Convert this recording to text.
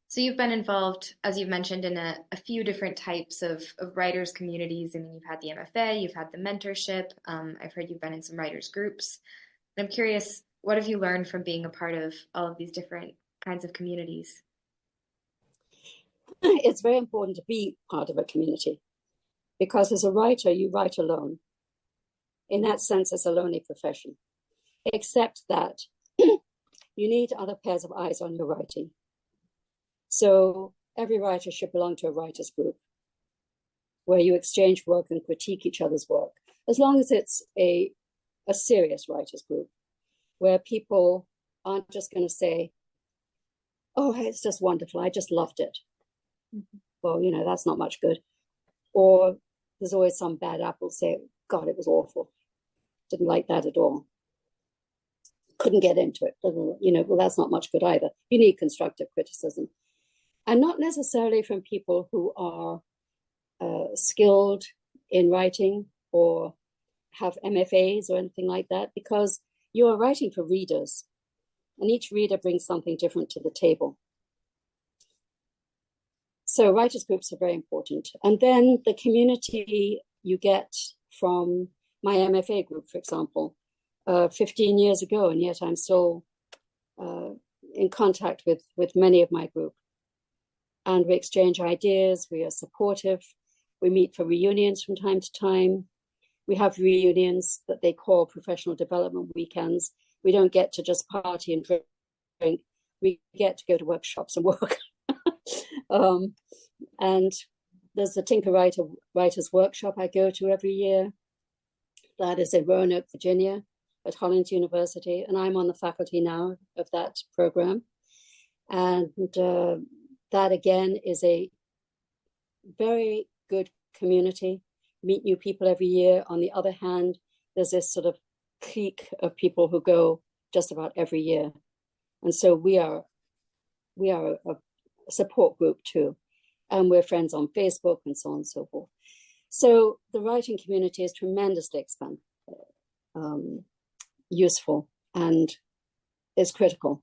So you've been involved, as you've mentioned, in a few different types of writers communities. I mean, you've had the MFA, you've had the mentorship. I've heard you've been in some writers groups. And I'm curious, what have you learned from being a part of all of these different kinds of communities? It's very important to be part of a community because as a writer, you write alone. In that sense, it's a lonely profession, except that you need other pairs of eyes on your writing. So every writer should belong to a writers group where you exchange work and critique each other's work, as long as it's a serious writers group where people aren't just going to say, oh, it's just wonderful, I just loved it. Mm-hmm. Well, that's not much good. Or there's always some bad apple say, God, it was awful. Didn't like that at all. Couldn't get into it. Well, that's not much good either. You need constructive criticism. And not necessarily from people who are skilled in writing or have MFAs or anything like that, because you are writing for readers, and each reader brings something different to the table. So writers groups are very important. And then the community you get from my MFA group, for example, 15 years ago, and yet I'm still in contact with many of my group. And we exchange ideas, we are supportive, we meet for reunions from time to time. We have reunions that they call professional development weekends. We don't get to just party and drink. We get to go to workshops and work. And there's the Tinker Writers Workshop I go to every year. That is in Roanoke, Virginia, at Hollins University. And I'm on the faculty now of that program. And that, again, is a very good community. Meet new people every year. On the other hand, there's this sort of clique of people who go just about every year. And so we are a support group too. And we're friends on Facebook and so on and so forth. So the writing community is tremendously useful and is critical